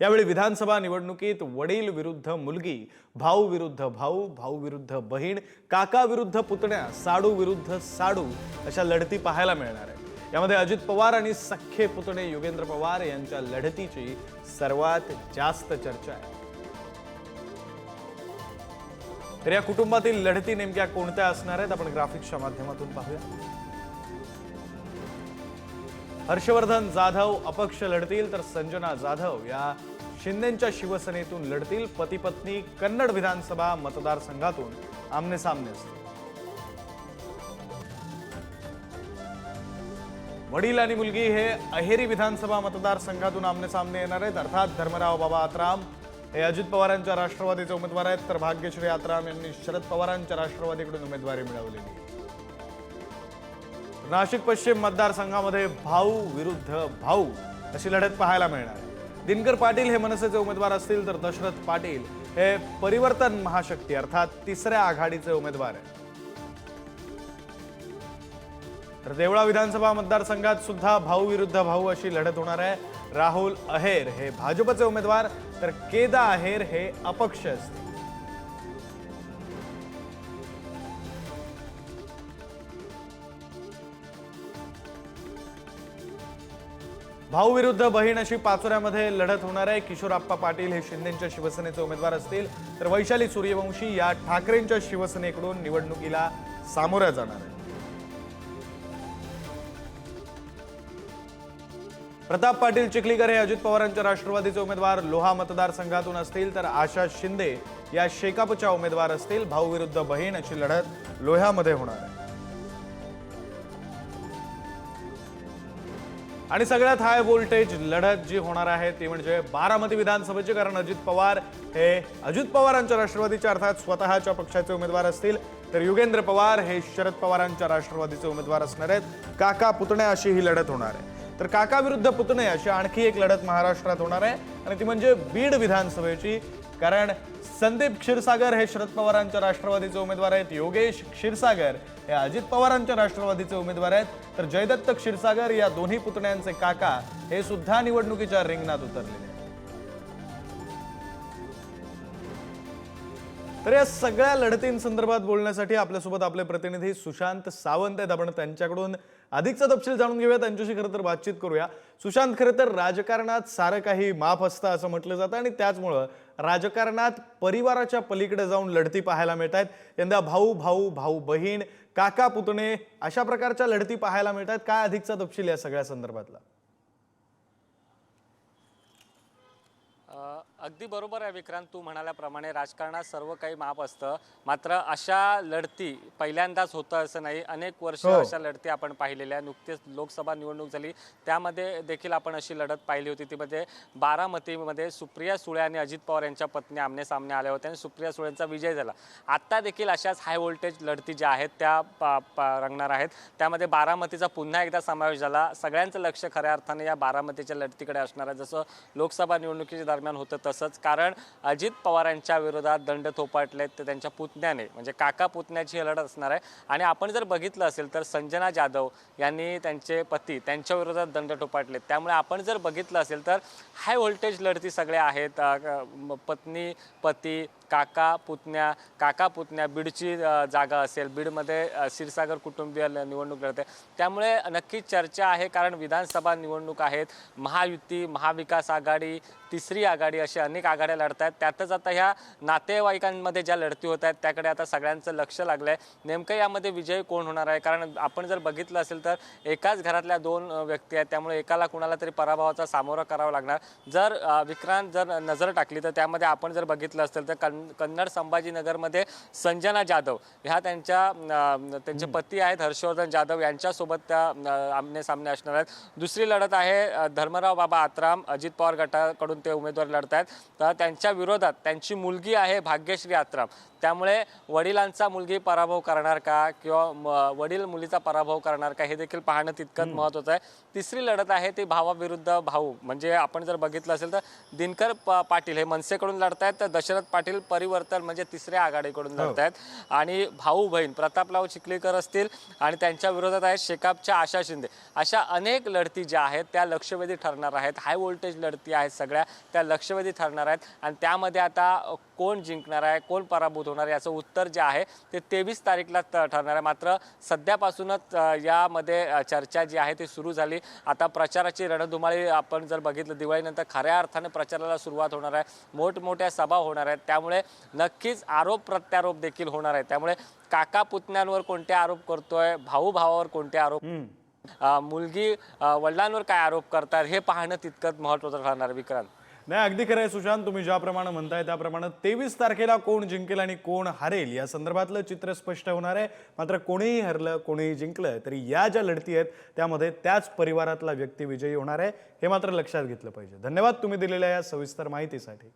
यावेळी विधानसभा निवडणुकीत वडील विरुद्ध मुलगी, भाऊ विरुद्ध भाऊ, भाऊ विरुद्ध बहीण, काका विरुद्ध पुतण्या, साडू विरुद्ध साडू अशा लढती पाहायला मिळणार आहे। यामध्ये अजित पवार आणि सख्खे पुतणे योगेंद्र पवार यांच्या लढतीची सर्वात जास्त चर्चा आहे। तर या कुटुंबातील लढती नेमक्या कोणत्या असणार आहेत आपण ग्राफिक्सच्या माध्यमातून पाहूया। हर्षवर्धन जाधव अपक्ष लढतील तर संजना जाधव या शिंदेंच्या शिवसेनेतून लढतील। पती पत्नी कन्नड विधानसभा मतदारसंघातून आमने सामने असतील। वडील आणि मुलगी हे अहेरी विधानसभा मतदारसंघातून आमने सामने येणार आहेत। अर्थात धर्मराव बाबा आत्राम हे अजित पवारांच्या राष्ट्रवादीचे उमेदवार आहेत, तर भाग्यश्री आत्राम यांनी शरद पवारांच्या राष्ट्रवादीकडून उमेदवारी मिळवलेली आहे। नाशिक पश्चिम मतदारसंघामध्ये भाऊ विरुद्ध भाऊ अशी लढत पाहायला मिळणार आहे। दिनकर पाटील हे मनसेचे उमेदवार असतील, तर दशरथ पाटील हे परिवर्तन महाशक्ती अर्थात तिसऱ्या आघाडीचे उमेदवार आहेत। तर देवळा विधानसभा मतदारसंघात सुद्धा भाऊ विरुद्ध भाऊ अशी लढत होणार आहे। राहुल अहेर हे भाजपचे उमेदवार, तर केदा अहेर हे अपक्ष असतील। भाऊ विरुद्ध बहीण अशी पाचोऱ्यामध्ये लढत होणार आहे। किशोरप्पा पाटील हे शिंदेंच्या शिवसेनेचे उमेदवार असतील, तर वैशाली सूर्यवंशी या ठाकरेंच्या शिवसेनेकडून निवडणुकीला सामोऱ्या जाणार आहे। प्रताप पाटील चिखलीकर हे अजित पवारांच्या राष्ट्रवादीचे उमेदवार लोहा मतदारसंघातून असतील, तर आशा शिंदे या शेकापच्या उमेदवार असतील। भाऊ विरुद्ध बहीण अशी लढत लोह्यामध्ये होणार आहे। आणि सगळ्यात हाय व्होल्टेज लढत जी होणार आहे ती म्हणजे बारामती विधानसभेची, कारण अजित पवार हे अजित पवारांच्या राष्ट्रवादीचे अर्थात स्वतःच्या पक्षाचे उमेदवार असतील, तर योगेंद्र पवार हे शरद पवारांच्या राष्ट्रवादीचे उमेदवार असणार आहेत। काका पुतण्या अशी ही लढत होणार आहे। तर काका विरुद्ध पुतणे अशी आणखी एक लढत महाराष्ट्रात होणार आहे, आणि ती म्हणजे बीड विधानसभेची, कारण संदीप क्षीरसागर हे शरद पवारांच्या राष्ट्रवादीचे उमेदवार आहेत। योगेश क्षीरसागर हे अजित पवारांच्या राष्ट्रवादीचे उमेदवार आहेत, तर जयदत्त क्षीरसागर या दोन्ही पुतण्यांचे काका हे सुद्धा निवडणुकीच्या रिंगणात उतरलेले आहेत। तर या सगळ्या लढतींसंदर्भात बोलण्यासाठी आपल्यासोबत आपले प्रतिनिधी सुशांत सावंत आहेत। आपण त्यांच्याकडून अधिकचा तपशील जाणून घेऊया, त्यांच्याशी खरं तर बातचीत करूया। सुशांत, खरं तर राजकारणात सारं काही माफ असतं असं म्हटलं जातं, आणि त्याचमुळं राजकारणात परिवाराच्या पलीकडे जाऊन लढती पाहायला मिळत आहेत। यंदा भाऊ भाऊ, भाऊ बहीण, काका पुतणे अशा प्रकारच्या लढती पाहायला मिळत आहेत। काय अधिकचा तपशील या सगळ्या संदर्भातला? अगदी बरोबर आहे विक्रांत, तू म्हणाल्याप्रमाणे राजकारणात सर्व काही माप असतं, मात्र अशा लढती पहिल्यांदाच होतं असं नाही। अनेक वर्ष अशा लढती आपण पाहिलेल्या। नुकतेच लोकसभा निवडणूक झाली, त्यामध्ये देखील आपण अशी लढत पाहिली होती। ती म्हणजे बारामतीमध्ये सुप्रिया सुळे आणि अजित पवार यांच्या पत्नी आमने सामने आल्या होत्या, आणि सुप्रिया सुळेंचा विजय झाला। आता देखील अशाच हाय व्होल्टेज लढती ज्या आहेत त्या रंगणार आहेत। त्यामध्ये बारामतीचा पुन्हा एकदा समावेश झाला। सगळ्यांचं लक्ष खऱ्या अर्थाने या बारामतीच्या लढतीकडे असणार आहे, जसं लोकसभा निवडणुकीच्या दरम्यान होतं तसंच। कारण अजित पवारांच्या विरोधात दंड थोपाटलेत ते त्यांच्या पुतण्याने, म्हणजे काका पुतण्याची लढत असणार आहे। आणि आपण जर बघितलं असेल तर संजना जाधव यांनी त्यांचे पती त्यांच्या विरोधात दंड थोपाटलेत। त्यामुळे आपण जर बघितलं असेल तर हाय व्होल्टेज लढती सगळ्या आहेत। पत्नी पती, काका पुतण्या बीडची जागा असेल, बीडमध्ये क्षीरसागर कुटुंबीय निवडणूक लढते, त्यामुळे नक्कीच चर्चा आहे। कारण विधानसभा निवडणूक आहेत, महायुती, महाविकास आघाडी, तिसरी आघाडी अशा अनेक आघाड्या लढत आहेत। त्यातच आता ह्या नातेवाईकांमध्ये ज्या लढती होत आहेत त्याकडे आता सगळ्यांचं लक्ष लागलं आहे। नेमकं यामध्ये विजय कोण होणार आहे? कारण आपण जर बघितलं असेल तर एकाच घरातल्या दोन व्यक्ती आहेत, त्यामुळे एकाला कुणाला तरी पराभवाचा सामोरा करावा लागणार। जर विक्रांत जर नजर टाकली तर त्यामध्ये आपण जर बघितलं असेल तर कन्नड संभाजीनगरमध्ये संजना जाधव ह्या त्यांचे पती आहेत हर्षवर्धन जाधव यांच्यासोबत त्या आमने सामने असणार आहेत। दुसरी लढत आहे धर्मराव बाबा आत्राम, अजित पवार गटाकडून ते उमेदवार लढत आहेत, तर त्यांच्या विरोधात त्यांची मुलगी आहे भाग्यश्री आत्राम। त्यामुळे वडिलांचा मुलगी पराभव करणार का किंवा वडील मुलीचा पराभव करणार का हे देखील पाहणं तितकंच महत्त्वाचं आहे। तिसरी लढत आहे ती भावाविरुद्ध भाऊ, म्हणजे आपण जर बघितलं असेल तर दिनकर पाटील हे मनसेकडून लढत आहेत, तर दशरथ पाटील परिवर्तन म्हणजे तिसऱ्या आघाडीकडून लढत आहेत आणि भाऊ बहीण प्रतापराव चिखलीकर असतील आणि त्यांच्या विरोधात आहेत शेकापच्या आशा शिंदे. अशा अनेक लढती ज्या आहेत त्या लक्षवेधी ठरणार आहेत. हाय व्होल्टेज लढती आहेत सगळ्या, त्या लक्षवेधी ठरणार आहेत आणि त्यामध्ये आता कोण जिंकणार आहे, कोण पराभूत होणार आहे याचं उत्तर जे आहे ते 23 तारीखला ठरणार आहे. मात्र सध्यापासूनच यामध्ये चर्चा जी आहे ती सुरू झाली. आता प्रचाराची रणधुमाळी आपण जर बघितलं, दिवाळीनंतर खऱ्या अर्थाने प्रचाराला सुरुवात होणार आहे. मोठमोठ्या सभा होणार आहेत, त्यामुळे नक्कीच आरोप प्रत्यारोप देखील होणार आहे. त्यामुळे काका पुतण्यांवर कोणते आरोप करतोय, भाऊ भावावर कोणते आरोप, मुलगी वडिलांवर काय आरोप करतात हे पाहणं तितकंच महत्त्वाचं ठरणार. विक्रांत, नाही, अगदी खरं आहे सुशांत. तुम्ही ज्याप्रमाणे म्हणताय त्याप्रमाणे 23 तारखेला कोण जिंकेल आणि कोण हरेल या संदर्भातलं चित्र स्पष्ट होणार आहे. मात्र कोणीही हरलं, कोणीही जिंकलं तरी या ज्या लढती आहेत त्यामध्ये त्याच परिवारातला व्यक्ती विजयी होणार आहे, हे मात्र लक्षात घेतलं पाहिजे. धन्यवाद तुम्ही दिलेल्या या सविस्तर माहितीसाठी.